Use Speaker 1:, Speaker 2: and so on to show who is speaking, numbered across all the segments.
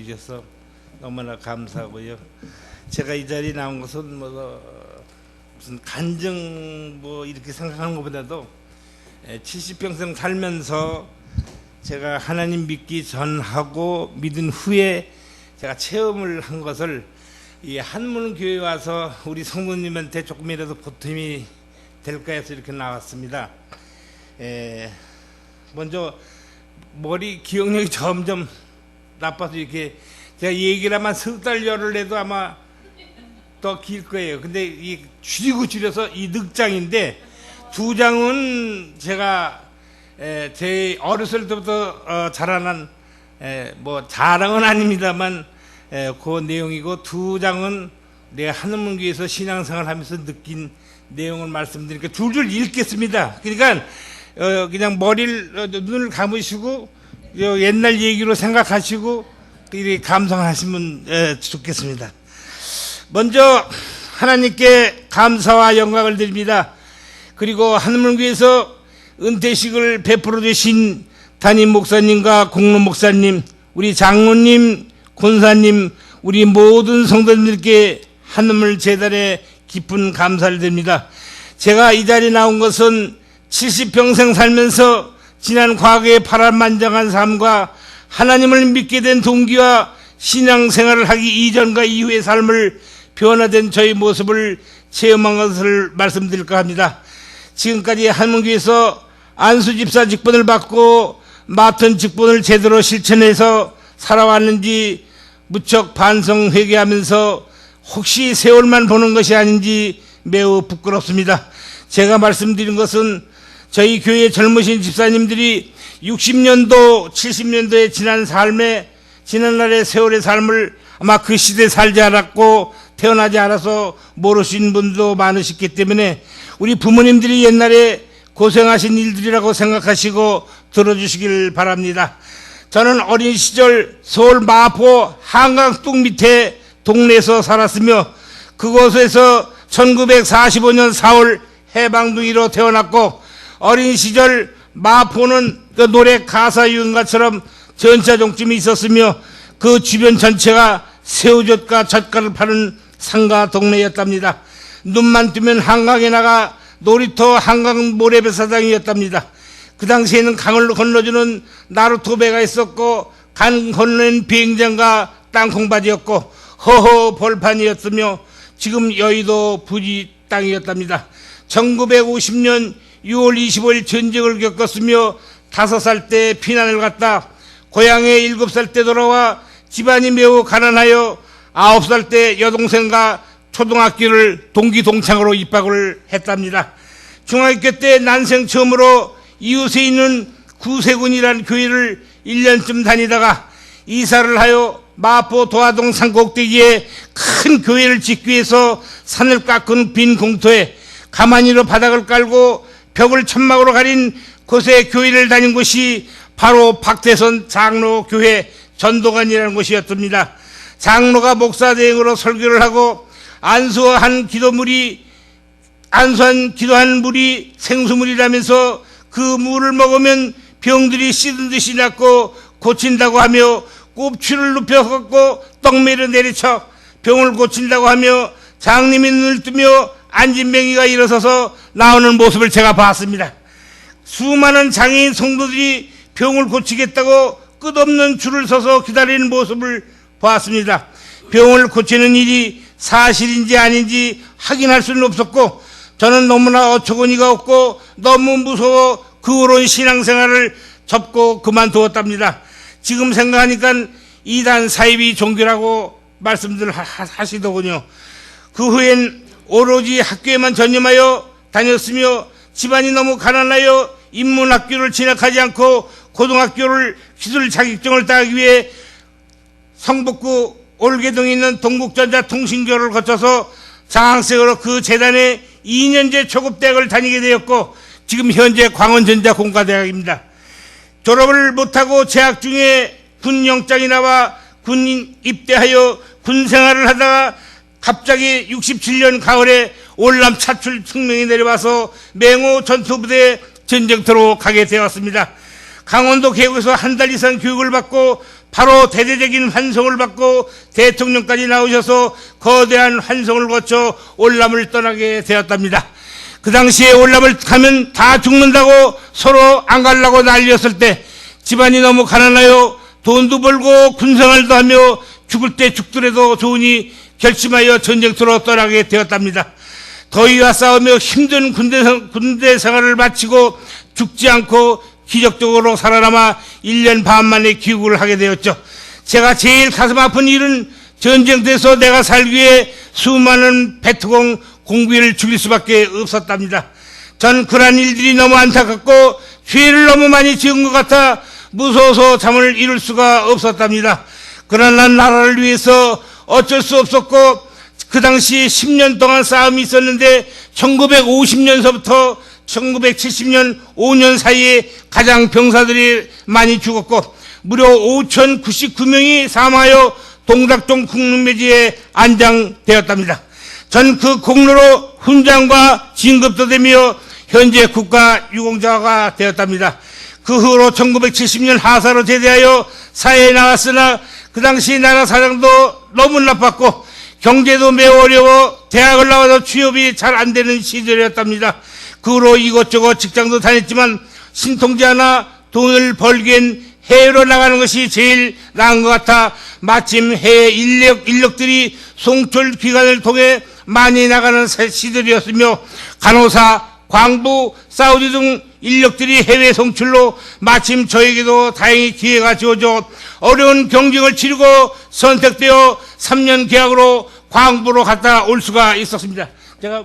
Speaker 1: 주셔서 너무나 감사하고요. 제가 이 자리에 나온 것은 무슨 간증 이렇게 생각하는 것보다도 70평생 살면서 제가 하나님 믿기 전하고 믿은 후에 제가 체험을 한 것을 이 한문교회 와서 우리 성도님한테 조금이라도 보탬이 될까 해서 이렇게 나왔습니다. 먼저 머리 기억력이 점점 나빠서 이렇게 제가 얘기를 하면 석 달 열흘 내도 아마 더 길 거예요. 근데 이 줄여서 이 늑장인데 두 장은 제가 제 어렸을 때부터 자라난 자랑은 아닙니다만 그 내용이고, 두 장은 내가 한문교회에서 신앙생활 하면서 느낀 내용을 말씀드리니까 줄줄 읽겠습니다. 그러니까 그냥 눈을 감으시고 옛날 얘기로 생각하시고 이렇게 감상하시면 좋겠습니다. 먼저 하나님께 감사와 영광을 드립니다. 그리고 한문교회에서 은퇴식을 베풀어 주신 담임 목사님과 공로 목사님, 우리 장로님, 권사님, 우리 모든 성도님들께 한문을 재단에 깊은 감사를 드립니다. 제가 이 자리에 나온 것은 70평생 살면서 지난 과거의 파란만장한 삶과 하나님을 믿게 된 동기와 신앙생활을 하기 이전과 이후의 삶을 변화된 저희 모습을 체험한 것을 말씀드릴까 합니다. 지금까지 한문교회에서 안수집사 직분을 받고 맡은 직분을 제대로 실천해서 살아왔는지 무척 반성 회개하면서 혹시 세월만 보는 것이 아닌지 매우 부끄럽습니다. 제가 말씀드린 것은 저희 교회 젊으신 집사님들이 60년도, 70년도에 지난날의 세월의 삶을 아마 그 시대에 살지 않았고 태어나지 않아서 모르신 분도 많으셨기 때문에 우리 부모님들이 옛날에 고생하신 일들이라고 생각하시고 들어주시길 바랍니다. 저는 어린 시절 서울 마포 한강 뚝 밑에 동네에서 살았으며 그곳에서 1945년 4월 해방둥이로 태어났고, 어린 시절 마포는 그 노래 가사 유행가처럼 전차종점이 있었으며 그 주변 전체가 새우젓과 젓갈을 파는 상가 동네였답니다. 눈만 뜨면 한강에 나가 놀이터 한강 모래배사장이었답니다. 그 당시에는 강을 건너주는 나루토 배가 있었고 강 건너는 비행장과 땅콩바지였고 허허 벌판이었으며 지금 여의도 부지 땅이었답니다. 1950년 6월 25일 전쟁을 겪었으며 5살 때 피난을 갔다 고향에 7살 때 돌아와 집안이 매우 가난하여 9살 때 여동생과 초등학교를 동기 동창으로 입학을 했답니다. 중학교 때 난생 처음으로 이웃에 있는 구세군이라는 교회를 1년쯤 다니다가 이사를 하여 마포 도화동 산 꼭대기에 큰 교회를 짓기 위해서 산을 깎은 빈 공터에 가만히로 바닥을 깔고 벽을 천막으로 가린 곳에 교회를 다닌 곳이 바로 박태선 장로교회 전도관이라는 곳이었습니다. 장로가 목사 대행으로 설교를 하고 안수한 기도한 물이 생수물이라면서 그 물을 먹으면 병들이 씻은 듯이 낫고 고친다고 하며 꼽추를 눕혀갖고 떡매를 내리쳐 병을 고친다고 하며 장님이 눈을 뜨며 안진뱅이가 일어서서 나오는 모습을 제가 봤습니다. 수많은 장애인 성도들이 병을 고치겠다고 끝없는 줄을 서서 기다리는 모습을 보았습니다. 병을 고치는 일이 사실인지 아닌지 확인할 수는 없었고 저는 너무나 어처구니가 없고 너무 무서워 그 후로 신앙생활을 접고 그만두었답니다. 지금 생각하니까 이단 사이비 종교라고 말씀들 하시더군요. 그 후엔 오로지 학교에만 전념하여 다녔으며 집안이 너무 가난하여 인문학교를 진학하지 않고 고등학교를 기술 자격증을 따기 위해 성북구 올개동에 있는 동국전자통신교를 거쳐서 장학생으로 그 재단의 2년제 초급대학을 다니게 되었고 지금 현재 광원전자공과대학입니다. 졸업을 못하고 재학 중에 군영장이 나와 군 입대하여 군생활을 하다가 갑자기 67년 가을에 월남 차출 승명이 내려와서 맹호 전투부대 전쟁터로 가게 되었습니다. 강원도 계곡에서 한 달 이상 교육을 받고 바로 대대적인 환송을 받고 대통령까지 나오셔서 거대한 환송을 거쳐 월남을 떠나게 되었답니다. 그 당시에 월남을 가면 다 죽는다고 서로 안 가려고 난리였을 때 집안이 너무 가난하여 돈도 벌고 군생활도 하며 죽을 때 죽더라도 좋으니 결심하여 전쟁터로 떠나게 되었답니다. 더위와 싸우며 힘든 군대 생활을 마치고 죽지 않고 기적적으로 살아남아 1년 반 만에 귀국을 하게 되었죠. 제가 제일 가슴 아픈 일은 전쟁터에서 내가 살기 위해 수많은 베트공 공비를 죽일 수밖에 없었답니다. 전 그러한 일들이 너무 안타깝고 죄를 너무 많이 지은 것 같아 무서워서 잠을 이룰 수가 없었답니다. 그러나 나라를 위해서 어쩔 수 없었고 그 당시 10년 동안 싸움이 있었는데 1950년서부터 1970년 5년 사이에 가장 병사들이 많이 죽었고 무려 5,099명이 사망하여 동작동 국립묘지에 안장되었답니다. 전 그 공로로 훈장과 진급도 되며 현재 국가유공자가 되었답니다. 그 후로 1970년 하사로 제대하여 사회에 나왔으나 그 당시 나라 사정도 너무 나빴고 경제도 매우 어려워 대학을 나와서 취업이 잘 안 되는 시절이었답니다. 그 후로 이것저것 직장도 다녔지만 신통지 않아 돈을 벌기엔 해외로 나가는 것이 제일 나은 것 같아 마침 해외 인력들이 송출 기관을 통해 많이 나가는 시절이었으며 간호사, 광부, 사우디 등 인력들이 해외 송출로 마침 저에게도 다행히 기회가 주어져 어려운 경쟁을 치르고 선택되어 3년 계약으로 광부로 갔다 올 수가 있었습니다. 제가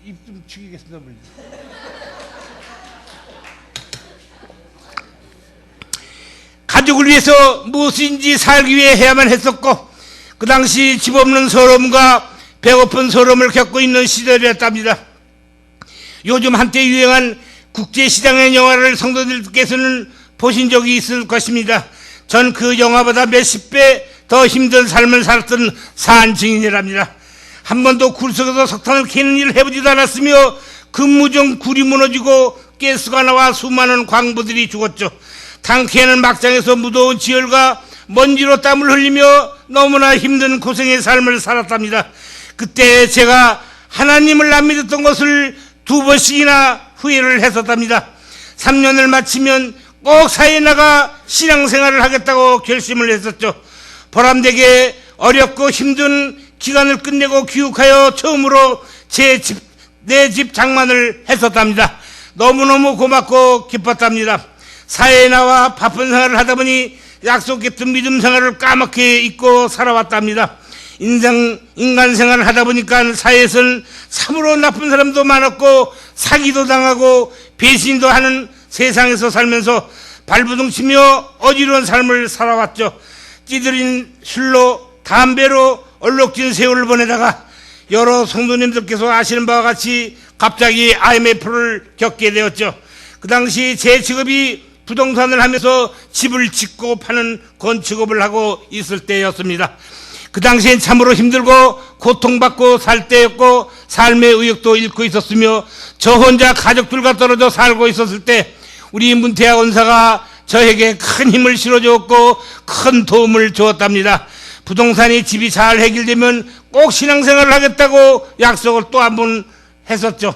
Speaker 1: 입 좀 죽이겠습니다. 가족을 위해서 무엇인지 살기 위해 해야만 했었고 그 당시 집 없는 서러움과 배고픈 서러움을 겪고 있는 시절이었답니다. 요즘 한때 유행한 국제시장의 영화를 성도들께서는 보신 적이 있을 것입니다. 전 그 영화보다 몇십 배 더 힘든 삶을 살았던 사한 증인이랍니다. 한 번도 굴 속에서 석탄을 캐는 일을 해보지도 않았으며 근무 중 굴이 무너지고 가스가 나와 수많은 광부들이 죽었죠. 당캐는 막장에서 무더운 지열과 먼지로 땀을 흘리며 너무나 힘든 고생의 삶을 살았답니다. 그때 제가 하나님을 안 믿었던 것을 2번씩이나 후회를 했었답니다. 3년을 마치면 꼭 사회에 나가 신앙생활을 하겠다고 결심을 했었죠. 보람되게 어렵고 힘든 기간을 끝내고 귀국하여 처음으로 내 집 장만을 했었답니다. 너무너무 고맙고 기뻤답니다. 사회에 나와 바쁜 생활을 하다 보니 약속했던 믿음 생활을 까맣게 잊고 살아왔답니다. 인간 생활을 하다 보니까 사회에서는 참으로 나쁜 사람도 많았고 사기도 당하고 배신도 하는 세상에서 살면서 발부둥치며 어지러운 삶을 살아왔죠. 찌들인 술로 담배로 얼룩진 세월을 보내다가 여러 성도님들께서 아시는 바와 같이 갑자기 IMF를 겪게 되었죠. 그 당시 제 직업이 부동산을 하면서 집을 짓고 파는 건축업을 하고 있을 때였습니다. 그 당시엔 참으로 힘들고 고통받고 살 때였고 삶의 의욕도 잃고 있었으며 저 혼자 가족들과 떨어져 살고 있었을 때 우리 문태하 원사가 저에게 큰 힘을 실어주었고 큰 도움을 주었답니다. 부동산이 집이 잘 해결되면 꼭 신앙생활을 하겠다고 약속을 또 한 번 했었죠.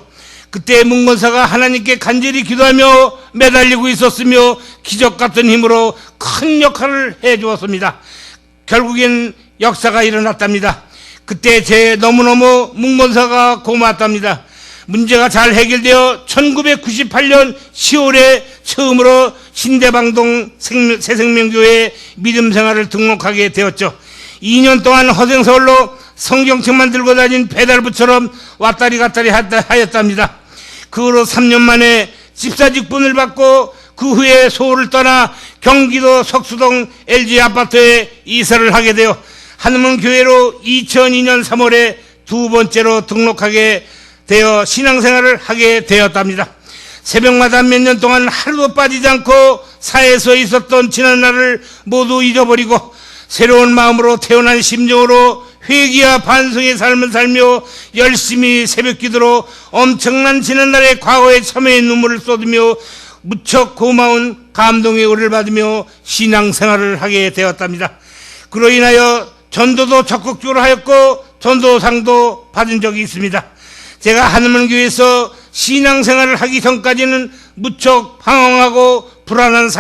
Speaker 1: 그때 문건사가 하나님께 간절히 기도하며 매달리고 있었으며 기적 같은 힘으로 큰 역할을 해주었습니다. 결국엔 역사가 일어났답니다. 그때 제 너무너무 문건사가 고마웠답니다. 문제가 잘 해결되어 1998년 10월에 처음으로 신대방동 새생명교회 믿음생활을 등록하게 되었죠. 2년 동안 허생서울로 성경책만 들고 다닌 배달부처럼 왔다리 갔다리 하였답니다. 그 후로 3년 만에 집사직분을 받고 그 후에 서울을 떠나 경기도 석수동 LG 아파트에 이사를 하게 되어 한문교회로 2002년 3월에 2번째로 등록하게 되어 신앙생활을 하게 되었답니다. 새벽마다 몇 년 동안 하루도 빠지지 않고 사회에서 있었던 지난 날을 모두 잊어버리고 새로운 마음으로 태어난 심정으로 회개와 반성의 삶을 살며 열심히 새벽기도로 엄청난 지난날의 과거의 참회의 눈물을 쏟으며 무척 고마운 감동의 은혜를 받으며 신앙생활을 하게 되었답니다. 그로 인하여 전도도 적극적으로 하였고 전도상도 받은 적이 있습니다. 제가 한문교회에서 신앙생활을 하기 전까지는 무척 방황하고 불안한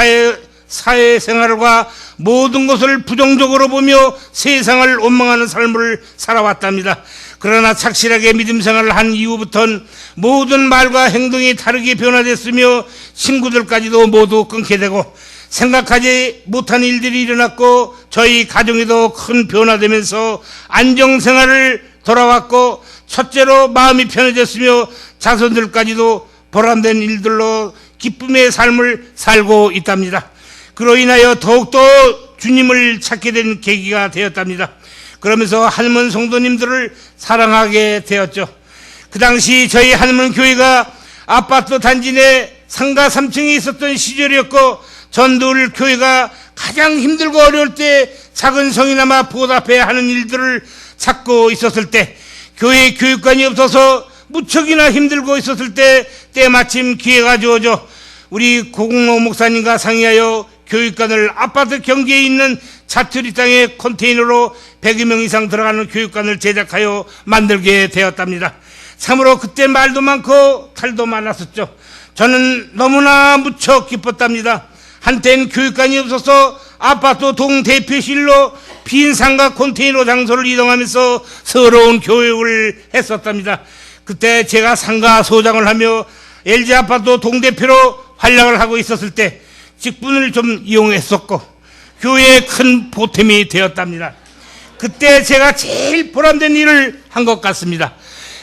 Speaker 1: 사회생활과 모든 것을 부정적으로 보며 세상을 원망하는 삶을 살아왔답니다. 그러나 착실하게 믿음생활을 한 이후부터는 모든 말과 행동이 다르게 변화됐으며 친구들까지도 모두 끊게 되고 생각하지 못한 일들이 일어났고 저희 가정에도 큰 변화되면서 안정생활을 돌아왔고 첫째로 마음이 편해졌으며 자손들까지도 보람된 일들로 기쁨의 삶을 살고 있답니다. 그로 인하여 더욱더 주님을 찾게 된 계기가 되었답니다. 그러면서 한문 성도님들을 사랑하게 되었죠. 그 당시 저희 한문 교회가 아파트 단지 내 상가 3층에 있었던 시절이었고 전도를 교회가 가장 힘들고 어려울 때 작은 성이나마 보답해야 하는 일들을 찾고 있었을 때 교회 교육관이 없어서 무척이나 힘들고 있었을 때 때마침 기회가 주어져 우리 고공호 목사님과 상의하여 교육관을 아파트 경계에 있는 자투리 땅에 컨테이너로 100여 명 이상 들어가는 교육관을 제작하여 만들게 되었답니다. 참으로 그때 말도 많고 탈도 많았었죠. 저는 너무나 무척 기뻤답니다. 한때는 교육관이 없어서 아파트 동대표실로 빈 상가 컨테이너 장소를 이동하면서 서러운 교육을 했었답니다. 그때 제가 상가 소장을 하며 LG 아파트 동대표로 활약을 하고 있었을 때 직분을 좀 이용했었고 교회에 큰 보탬이 되었답니다. 그때 제가 제일 보람된 일을 한 것 같습니다.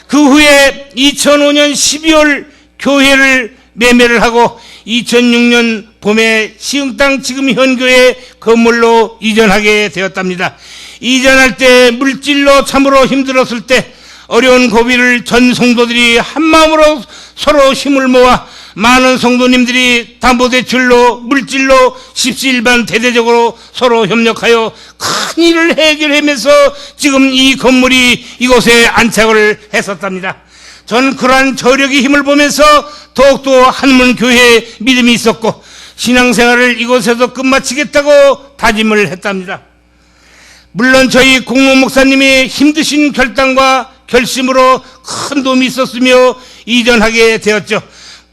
Speaker 1: 그 후에 2005년 12월 교회를 매매를 하고 2006년 봄에 시흥땅 지금 현교회 건물로 이전하게 되었답니다. 이전할 때 물질로 참으로 힘들었을 때 어려운 고비를 전 성도들이 한마음으로 서로 힘을 모아 많은 성도님들이 담보대출로 물질로 십시일반 대대적으로 서로 협력하여 큰 일을 해결하면서 지금 이 건물이 이곳에 안착을 했었답니다. 전 그러한 저력의 힘을 보면서 더욱더 한문교회에 믿음이 있었고 신앙생활을 이곳에서 끝마치겠다고 다짐을 했답니다. 물론 저희 공무 목사님의 힘드신 결단과 결심으로 큰 도움이 있었으며 이전하게 되었죠.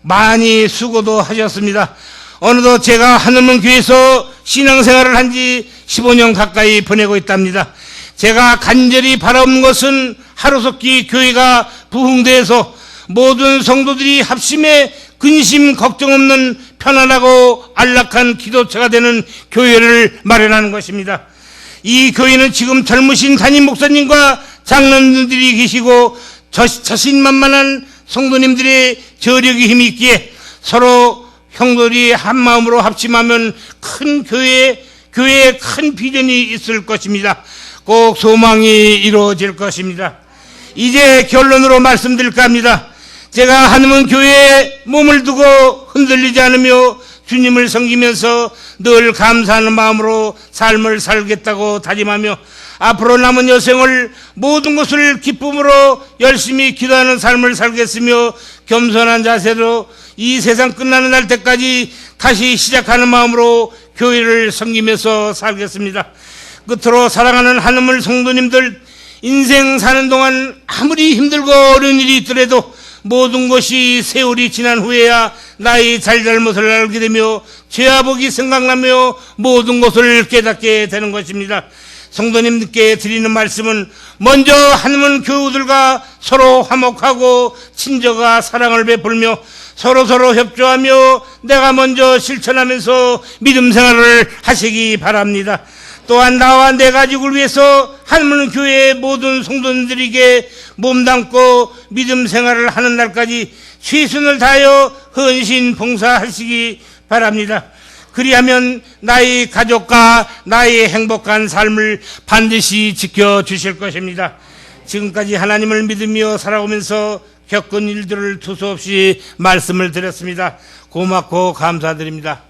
Speaker 1: 많이 수고도 하셨습니다. 어느덧 제가 한문교회에서 신앙생활을 한 지 15년 가까이 보내고 있답니다. 제가 간절히 바라온 것은 하루속히 교회가 부흥돼서 모든 성도들이 합심해 근심 걱정 없는 편안하고 안락한 기도처가 되는 교회를 마련하는 것입니다. 이 교회는 지금 젊으신 담임 목사님과 장로님들이 계시고 자신만만한 성도님들의 저력의 힘이 있기에 서로 형들이 한마음으로 합심하면 큰 교회에 큰 비전이 있을 것입니다. 꼭 소망이 이루어질 것입니다. 이제 결론으로 말씀드릴까 합니다. 제가 한문 교회에 몸을 두고 흔들리지 않으며 주님을 섬기면서 늘 감사하는 마음으로 삶을 살겠다고 다짐하며 앞으로 남은 여생을 모든 것을 기쁨으로 열심히 기도하는 삶을 살겠으며 겸손한 자세로 이 세상 끝나는 날 때까지 다시 시작하는 마음으로 교회를 섬기면서 살겠습니다. 끝으로 사랑하는 한우물 성도님들, 인생 사는 동안 아무리 힘들고 어려운 일이 있더라도 모든 것이 세월이 지난 후에야 나의 잘잘못을 알게 되며 죄와 복이 생각나며 모든 것을 깨닫게 되는 것입니다. 성도님들께 드리는 말씀은 먼저 한문 교우들과 서로 화목하고 친절과 사랑을 베풀며 서로서로 협조하며 내가 먼저 실천하면서 믿음 생활을 하시기 바랍니다. 또한 나와 내 가족을 위해서 한문교회의 모든 성도님들에게 몸담고 믿음 생활을 하는 날까지 최선을 다하여 헌신 봉사하시기 바랍니다. 그리하면 나의 가족과 나의 행복한 삶을 반드시 지켜주실 것입니다. 지금까지 하나님을 믿으며 살아오면서 겪은 일들을 두서없이 말씀을 드렸습니다. 고맙고 감사드립니다.